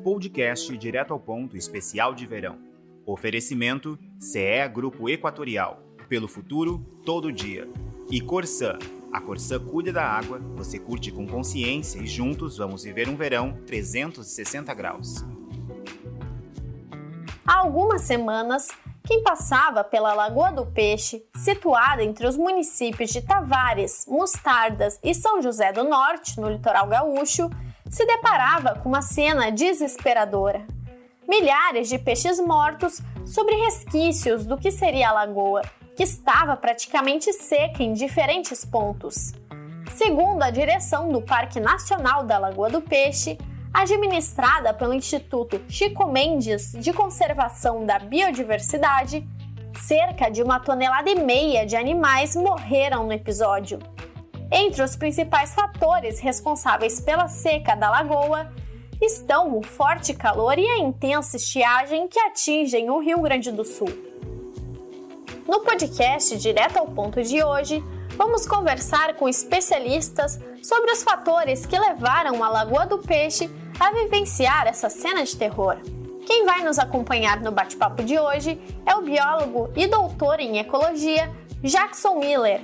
podcast Direto ao Ponto especial de verão. Oferecimento CEA Grupo Equatorial. Pelo futuro, todo dia. E Corsã. A Corsã cuida da água, você curte com consciência e juntos vamos viver um verão 360 graus. Há algumas semanas, quem passava pela Lagoa do Peixe, situada entre os municípios de Tavares, Mostardas e São José do Norte, no litoral gaúcho, se deparava com uma cena desesperadora. Milhares de peixes mortos sobre resquícios do que seria a lagoa, que estava praticamente seca em diferentes pontos. Segundo a direção do Parque Nacional da Lagoa do Peixe, administrada pelo Instituto Chico Mendes de Conservação da Biodiversidade, cerca de 1,5 toneladas de animais morreram no episódio. Entre os principais fatores responsáveis pela seca da lagoa estão o forte calor e a intensa estiagem que atingem o Rio Grande do Sul. No podcast Direto ao Ponto de hoje, vamos conversar com especialistas sobre os fatores que levaram a Lagoa do Peixe a vivenciar essa cena de terror. Quem vai nos acompanhar no bate-papo de hoje é o biólogo e doutor em ecologia Jackson Miller.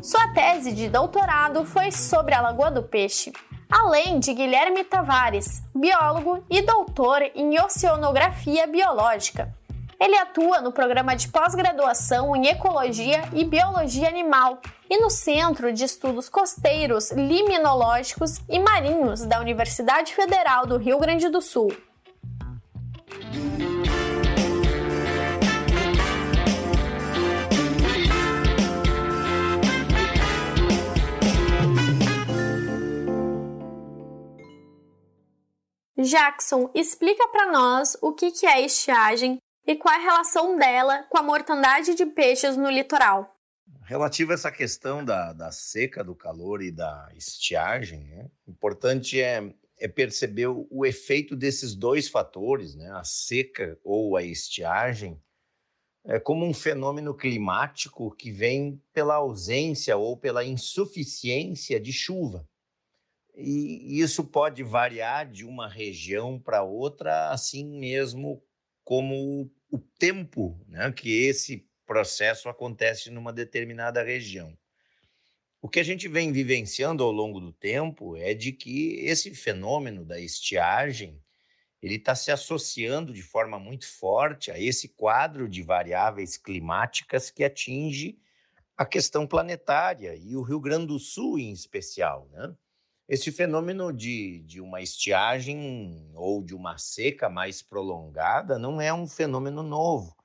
Sua tese de doutorado foi sobre a Lagoa do Peixe, além de Guilherme Tavares, biólogo e doutor em oceanografia biológica. Ele atua no programa de pós-graduação em Ecologia e Biologia Animal e no Centro de Estudos Costeiros, Liminológicos e Marinhos da Universidade Federal do Rio Grande do Sul. Jackson, explica para nós o que é a estiagem e qual é a relação dela com a mortandade de peixes no litoral. Relativo a essa questão da seca, do calor e da estiagem, importante é perceber o efeito desses dois fatores, a seca ou a estiagem, como um fenômeno climático que vem pela ausência ou pela insuficiência de chuva. E isso pode variar de uma região para outra, assim mesmo como o tempo, que esse processo acontece numa determinada região. O que a gente vem vivenciando ao longo do tempo é de que esse fenômeno da estiagem ele está se associando de forma muito forte a esse quadro de variáveis climáticas que atinge a questão planetária e o Rio Grande do Sul em especial, Esse fenômeno de uma estiagem ou de uma seca mais prolongada não é um fenômeno novo,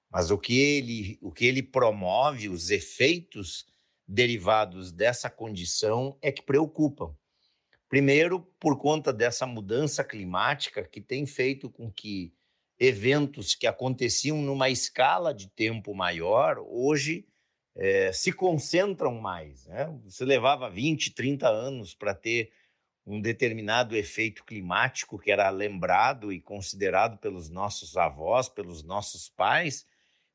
mas o que ele promove, os efeitos derivados dessa condição é que preocupam. Primeiro, por conta dessa mudança climática que tem feito com que eventos que aconteciam numa escala de tempo maior, hoje se concentram mais. Você levava 20, 30 anos para ter um determinado efeito climático que era lembrado e considerado pelos nossos avós, pelos nossos pais,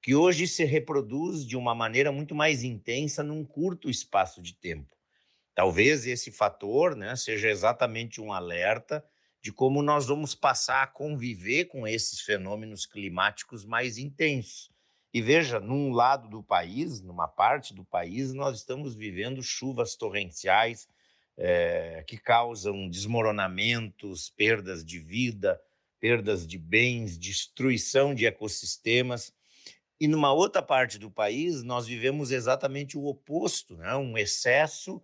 que hoje se reproduz de uma maneira muito mais intensa num curto espaço de tempo. Talvez esse fator seja exatamente um alerta de como nós vamos passar a conviver com esses fenômenos climáticos mais intensos. E veja, num lado do país, numa parte do país, nós estamos vivendo chuvas torrenciais que causam desmoronamentos, perdas de vida, perdas de bens, destruição de ecossistemas. E numa outra parte do país, nós vivemos exatamente o oposto, um excesso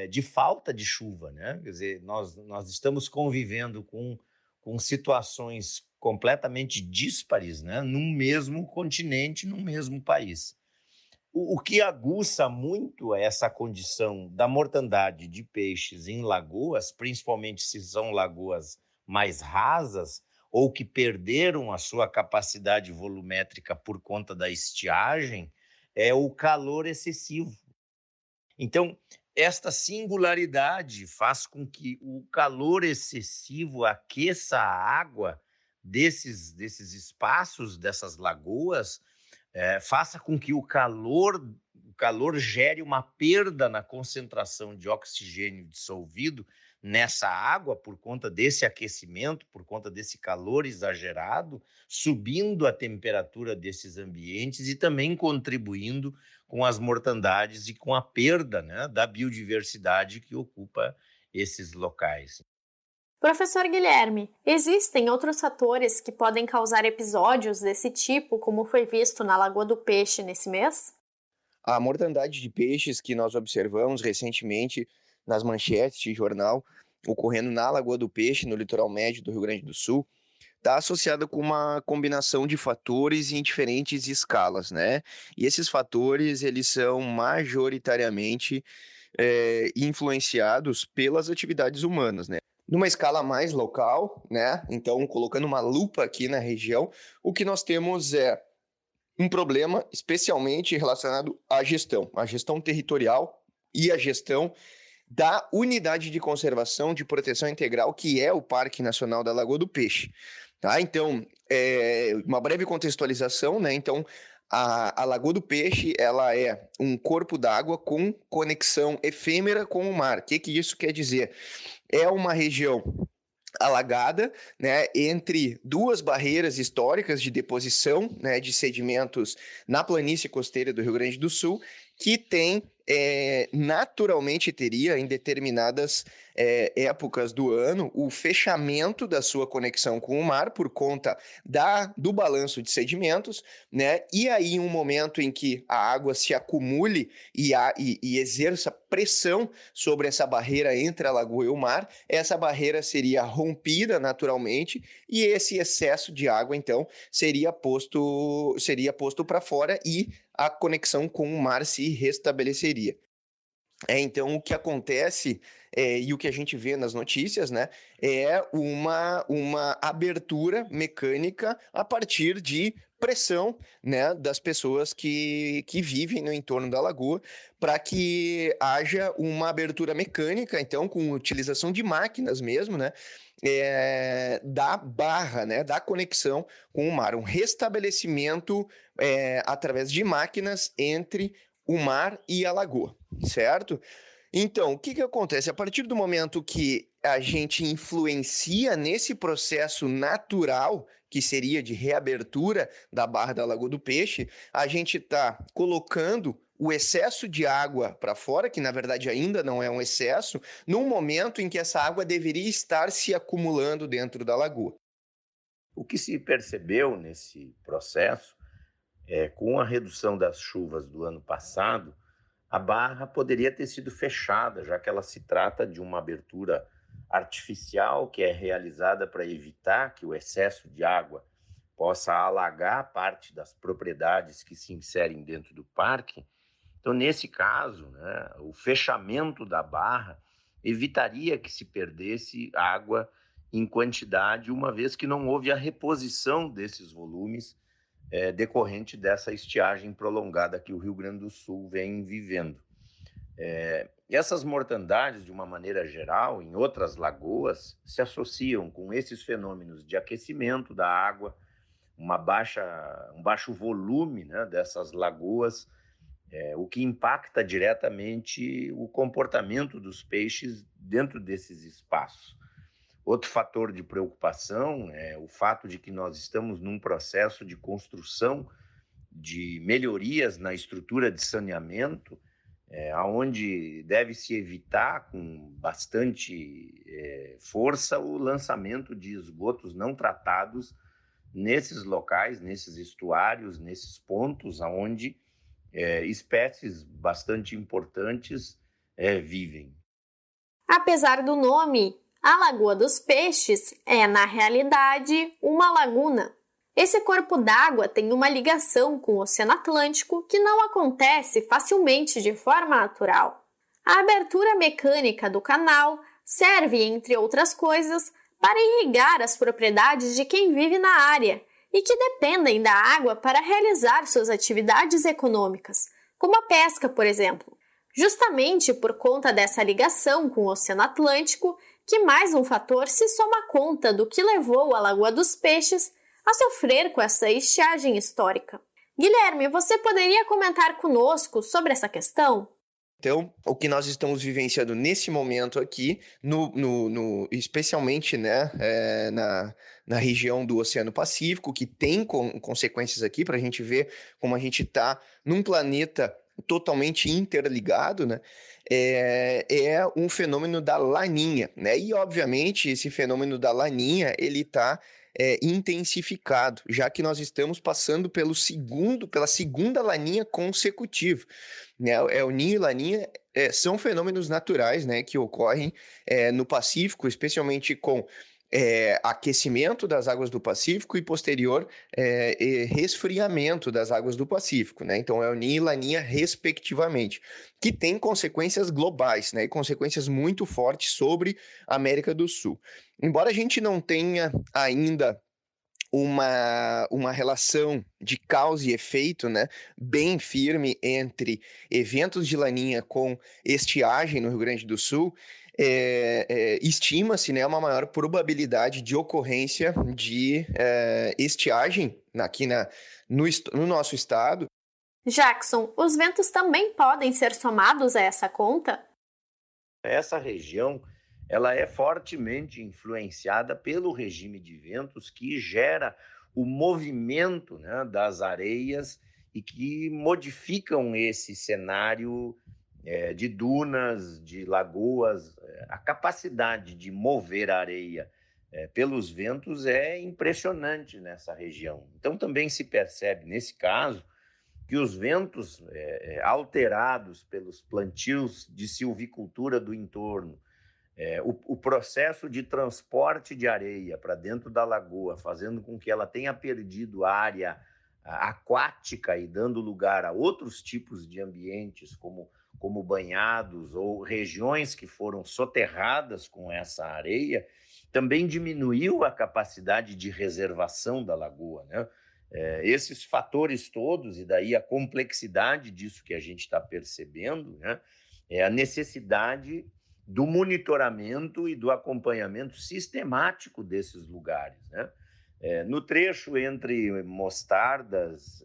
de falta de chuva. Quer dizer, nós estamos convivendo com situações completamente díspares, num mesmo continente, num mesmo país. O que aguça muito essa condição da mortandade de peixes em lagoas, principalmente se são lagoas mais rasas ou que perderam a sua capacidade volumétrica por conta da estiagem, é o calor excessivo. Então, esta singularidade faz com que o calor excessivo aqueça a água desses espaços, dessas lagoas, faça com que o calor calor gere uma perda na concentração de oxigênio dissolvido nessa água por conta desse aquecimento, por conta desse calor exagerado, subindo a temperatura desses ambientes e também contribuindo com as mortandades e com a perda, né, da biodiversidade que ocupa esses locais. Professor Guilherme, existem outros fatores que podem causar episódios desse tipo, como foi visto na Lagoa do Peixe nesse mês? A mortandade de peixes que nós observamos recentemente nas manchetes de jornal, ocorrendo na Lagoa do Peixe, no litoral médio do Rio Grande do Sul, está associada com uma combinação de fatores em diferentes escalas, né? E esses fatores, eles são majoritariamente influenciados pelas atividades humanas, né? Numa escala mais local, né? Então, colocando uma lupa aqui na região, o que nós temos é um problema especialmente relacionado à gestão territorial e à gestão da Unidade de Conservação de Proteção Integral, que é o Parque Nacional da Lagoa do Peixe. Tá? Então, uma breve contextualização, né? Então, a Lagoa do Peixe, ela é um corpo d'água com conexão efêmera com o mar. O que isso quer dizer? É uma região alagada, né, entre duas barreiras históricas de deposição, né, de sedimentos na planície costeira do Rio Grande do Sul, que tem, naturalmente teria em determinadas épocas do ano o fechamento da sua conexão com o mar por conta do balanço de sedimentos, né? E aí um momento em que a água se acumule e exerça pressão sobre essa barreira entre a lagoa e o mar, essa barreira seria rompida naturalmente e esse excesso de água então seria posto para fora e a conexão com o mar se restabeleceria. Então, o que acontece e o que a gente vê nas notícias, né, é uma abertura mecânica a partir de pressão, né, das pessoas que vivem no entorno da lagoa, para que haja uma abertura mecânica, então, com utilização de máquinas mesmo, né, da barra, né, da conexão com o mar, um restabelecimento através de máquinas entre o mar e a lagoa, certo? Então, o que acontece? A partir do momento que a gente influencia nesse processo natural, que seria de reabertura da Barra da Lagoa do Peixe, a gente está colocando o excesso de água para fora, que na verdade ainda não é um excesso, num momento em que essa água deveria estar se acumulando dentro da lagoa. O que se percebeu nesse processo com a redução das chuvas do ano passado, a barra poderia ter sido fechada, já que ela se trata de uma abertura artificial que é realizada para evitar que o excesso de água possa alagar parte das propriedades que se inserem dentro do parque. Então, nesse caso, né, o fechamento da barra evitaria que se perdesse água em quantidade, uma vez que não houve a reposição desses volumes decorrente dessa estiagem prolongada que o Rio Grande do Sul vem vivendo. Essas mortandades, de uma maneira geral, em outras lagoas, se associam com esses fenômenos de aquecimento da água, um baixo volume, né, dessas lagoas, o que impacta diretamente o comportamento dos peixes dentro desses espaços. Outro fator de preocupação é o fato de que nós estamos num processo de construção de melhorias na estrutura de saneamento, onde deve-se evitar com bastante força o lançamento de esgotos não tratados nesses locais, nesses estuários, nesses pontos onde espécies bastante importantes vivem. Apesar do nome, a Lagoa dos Peixes é, na realidade, uma laguna. Esse corpo d'água tem uma ligação com o Oceano Atlântico que não acontece facilmente de forma natural. A abertura mecânica do canal serve, entre outras coisas, para irrigar as propriedades de quem vive na área e que dependem da água para realizar suas atividades econômicas, como a pesca, por exemplo. Justamente por conta dessa ligação com o Oceano Atlântico, que mais um fator se soma à conta do que levou a Lagoa dos Peixes a sofrer com essa estiagem histórica. Guilherme, você poderia comentar conosco sobre essa questão? Então, o que nós estamos vivenciando nesse momento aqui, especialmente, né, na região do Oceano Pacífico, que tem consequências aqui, para a gente ver como a gente está num planeta totalmente interligado, né, é um fenômeno da Laninha, né, e obviamente esse fenômeno da Laninha, ele está intensificado, já que nós estamos passando pela segunda Laninha consecutiva, né? O Ninho e Laninha são fenômenos naturais, né, que ocorrem no Pacífico, especialmente com aquecimento das águas do Pacífico e posterior resfriamento das águas do Pacífico, né? Então é o Ninho e Laninha respectivamente, que tem consequências globais, né, e consequências muito fortes sobre a América do Sul. Embora a gente não tenha ainda uma relação de causa e efeito, né, bem firme entre eventos de Laninha com estiagem no Rio Grande do Sul, estima-se, né, uma maior probabilidade de ocorrência de estiagem aqui no nosso estado. Jackson, os ventos também podem ser somados a essa conta? Essa região ela é fortemente influenciada pelo regime de ventos que gera o movimento, né, das areias e que modificam esse cenário de dunas, de lagoas. A capacidade de mover a areia pelos ventos é impressionante nessa região. Então também se percebe, nesse caso, que os ventos alterados pelos plantios de silvicultura do entorno, o processo de transporte de areia para dentro da lagoa, fazendo com que ela tenha perdido área aquática e dando lugar a outros tipos de ambientes, como banhados ou regiões que foram soterradas com essa areia, também diminuiu a capacidade de reservação da lagoa, né? Esses fatores todos, e daí a complexidade disso que a gente está percebendo, né, é a necessidade do monitoramento e do acompanhamento sistemático desses lugares, né? No trecho entre Mostardas,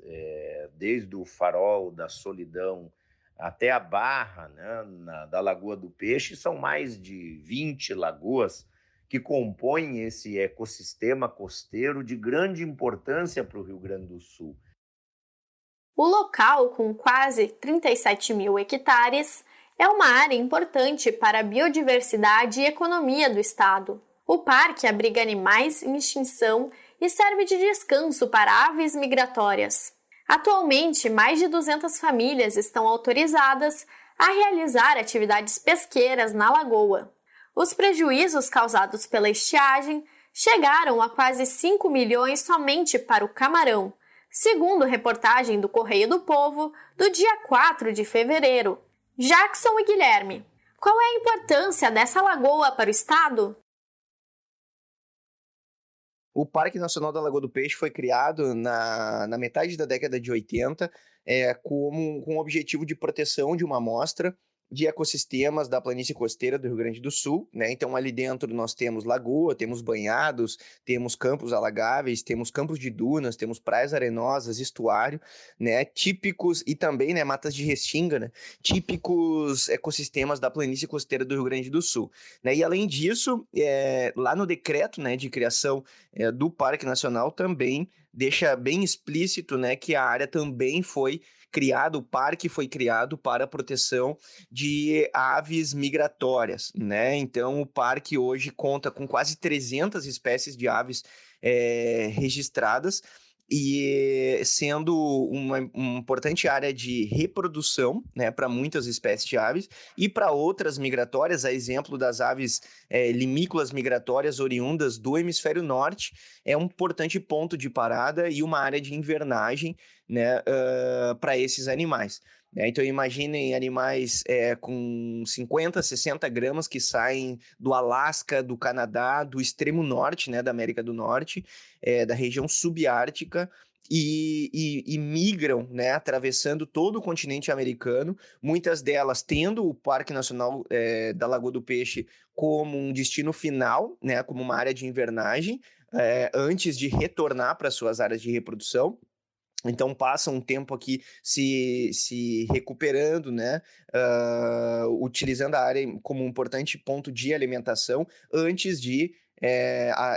desde o Farol da Solidão até a Barra, né, da Lagoa do Peixe, são mais de 20 lagoas que compõem esse ecossistema costeiro de grande importância para o Rio Grande do Sul. O local, com quase 37 mil hectares, é uma área importante para a biodiversidade e economia do estado. O parque abriga animais em extinção e serve de descanso para aves migratórias. Atualmente, mais de 200 famílias estão autorizadas a realizar atividades pesqueiras na lagoa. Os prejuízos causados pela estiagem chegaram a quase 5 milhões somente para o camarão, segundo reportagem do Correio do Povo, do dia 4 de fevereiro. Jackson e Guilherme, qual é a importância dessa lagoa para o estado? O Parque Nacional da Lagoa do Peixe foi criado na metade da década de 80 com o objetivo de proteção de uma amostra de ecossistemas da planície costeira do Rio Grande do Sul, né? Então, ali dentro nós temos lagoa, temos banhados, temos campos alagáveis, temos campos de dunas, temos praias arenosas, estuário, né? Típicos, e também, né, matas de restinga, né? Típicos ecossistemas da planície costeira do Rio Grande do Sul, né? E além disso, lá no decreto, né, de criação do Parque Nacional também deixa bem explícito, né, que a área também foi criado, o parque foi criado para a proteção de aves migratórias, né? Então, o parque hoje conta com quase 300 espécies de aves registradas, e sendo uma importante área de reprodução, né, para muitas espécies de aves, e para outras migratórias, a exemplo das aves limícolas migratórias oriundas do hemisfério norte, é um importante ponto de parada e uma área de invernagem, né, para esses animais. Então, imaginem animais com 50, 60 gramas que saem do Alasca, do Canadá, do extremo norte, né, da América do Norte, da região subártica, e migram, né, atravessando todo o continente americano, muitas delas tendo o Parque Nacional da Lagoa do Peixe como um destino final, né, como uma área de invernagem, antes de retornar para suas áreas de reprodução. Então passa um tempo aqui se recuperando, né? Utilizando a área como um importante ponto de alimentação antes de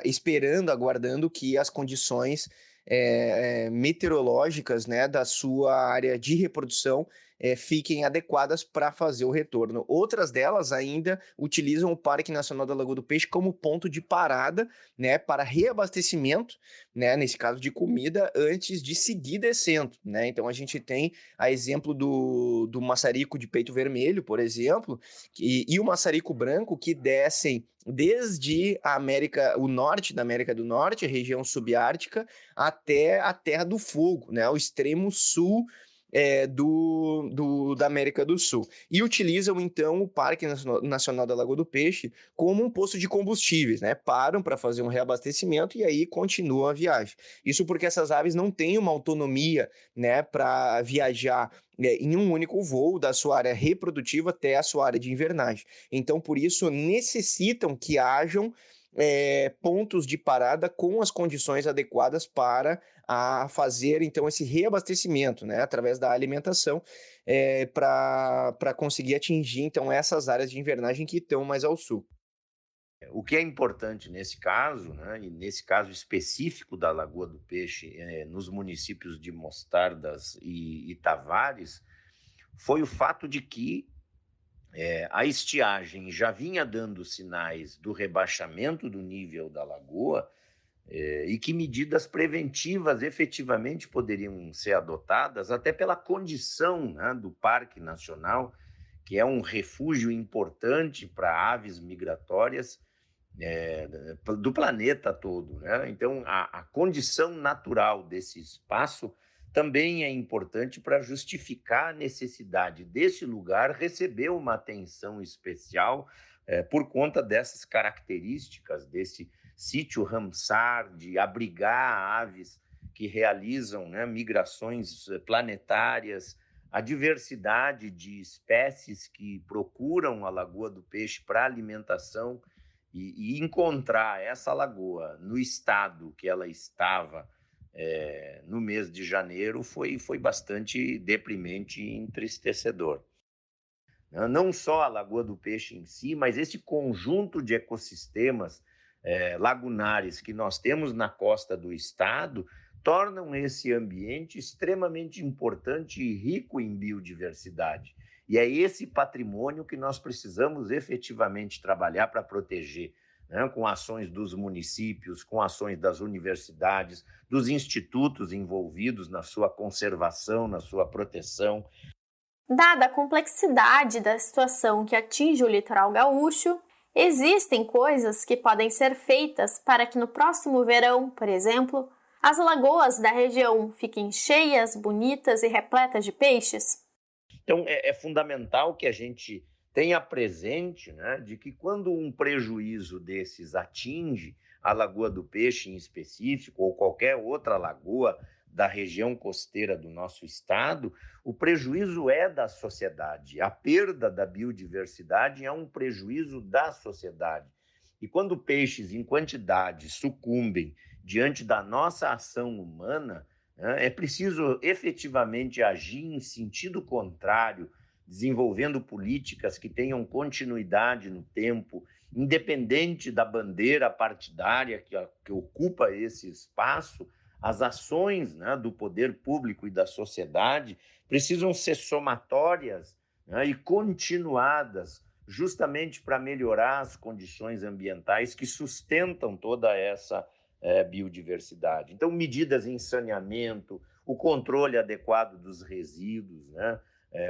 esperando, aguardando que as condições meteorológicas, né, da sua área de reprodução fiquem adequadas para fazer o retorno. Outras delas ainda utilizam o Parque Nacional da Lagoa do Peixe como ponto de parada, né, para reabastecimento, né, nesse caso de comida, antes de seguir descendo, né? Então a gente tem a exemplo do maçarico de peito vermelho, por exemplo, e o maçarico branco que descem desde o norte da América do Norte, a região subártica, até a Terra do Fogo, né, o extremo sul da América do Sul. E utilizam, então, o Parque Nacional da Lagoa do Peixe como um posto de combustíveis, né? Param para fazer um reabastecimento e aí continuam a viagem. Isso porque essas aves não têm uma autonomia, né, para viajar em um único voo da sua área reprodutiva até a sua área de invernagem. Então, por isso, necessitam que hajam pontos de parada com as condições adequadas para fazer, então, esse reabastecimento, né, através da alimentação, para conseguir atingir, então, essas áreas de invernagem que estão mais ao sul. O que é importante nesse caso, né, e nesse caso específico da Lagoa do Peixe, nos municípios de Mostardas e Tavares, foi o fato de que a estiagem já vinha dando sinais do rebaixamento do nível da lagoa e que medidas preventivas efetivamente poderiam ser adotadas, até pela condição, né, do Parque Nacional, que é um refúgio importante para aves migratórias do planeta todo, né? Então, a condição natural desse espaço também é importante para justificar a necessidade desse lugar receber uma atenção especial por conta dessas características desse sítio Ramsar, de abrigar aves que realizam, né, migrações planetárias, a diversidade de espécies que procuram a Lagoa do Peixe para alimentação e encontrar essa lagoa no estado que ela estava no mês de janeiro foi bastante deprimente e entristecedor. Não só a Lagoa do Peixe em si, mas esse conjunto de ecossistemas lagunares que nós temos na costa do estado tornam esse ambiente extremamente importante e rico em biodiversidade. E é esse patrimônio que nós precisamos efetivamente trabalhar para proteger, né, com ações dos municípios, com ações das universidades, dos institutos envolvidos na sua conservação, na sua proteção. Dada a complexidade da situação que atinge o litoral gaúcho, existem coisas que podem ser feitas para que no próximo verão, por exemplo, as lagoas da região fiquem cheias, bonitas e repletas de peixes? Então, é fundamental que a gente tenha presente, né, de que quando um prejuízo desses atinge a Lagoa do Peixe em específico, ou qualquer outra lagoa da região costeira do nosso estado, o prejuízo é da sociedade. A perda da biodiversidade é um prejuízo da sociedade. E quando peixes em quantidade sucumbem diante da nossa ação humana, é preciso efetivamente agir em sentido contrário, desenvolvendo políticas que tenham continuidade no tempo, independente da bandeira partidária que ocupa esse espaço. As ações, né, do poder público e da sociedade precisam ser somatórias, né, e continuadas, justamente para melhorar as condições ambientais que sustentam toda essa biodiversidade. Então, medidas em saneamento, o controle adequado dos resíduos, né?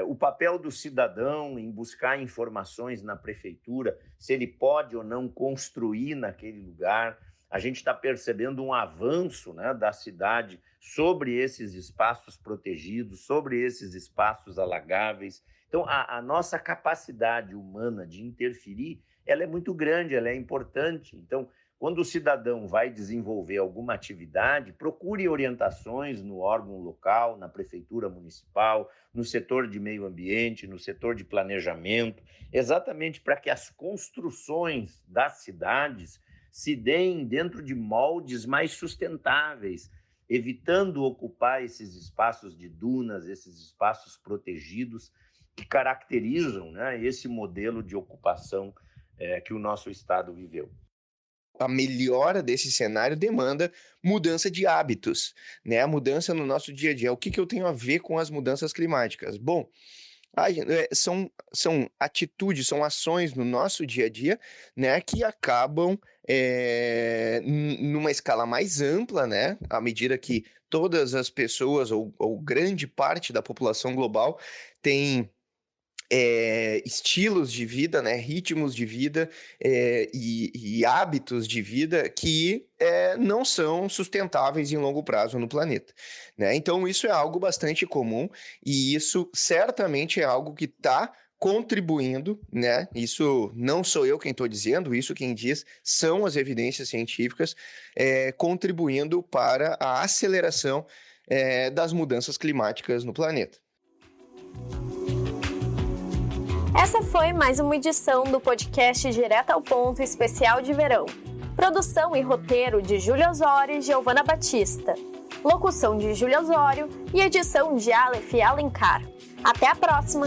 O papel do cidadão em buscar informações na prefeitura, se ele pode ou não construir naquele lugar. A gente está percebendo um avanço, né, da cidade sobre esses espaços protegidos, sobre esses espaços alagáveis. Então, a nossa capacidade humana de interferir, ela é muito grande, ela é importante. Então, quando o cidadão vai desenvolver alguma atividade, procure orientações no órgão local, na prefeitura municipal, no setor de meio ambiente, no setor de planejamento, exatamente para que as construções das cidades se deem dentro de moldes mais sustentáveis, evitando ocupar esses espaços de dunas, esses espaços protegidos que caracterizam, né, esse modelo de ocupação que o nosso estado viveu. A melhora desse cenário demanda mudança de hábitos, né? A mudança no nosso dia a dia. O que eu tenho a ver com as mudanças climáticas? Bom, são atitudes, são ações no nosso dia a dia, né, que acabam numa escala mais ampla, né, à medida que todas as pessoas ou grande parte da população global tem estilos de vida, né, ritmos de vida e hábitos de vida que não são sustentáveis em longo prazo no planeta, né? Então isso é algo bastante comum e isso certamente é algo que está contribuindo, né? Isso não sou eu quem estou dizendo, isso quem diz são as evidências científicas contribuindo para a aceleração das mudanças climáticas no planeta. Essa foi mais uma edição do podcast Direto ao Ponto Especial de Verão. Produção e roteiro de Júlia Osório e Giovana Batista. Locução de Júlia Osório e edição de Aleph Alencar. Até a próxima!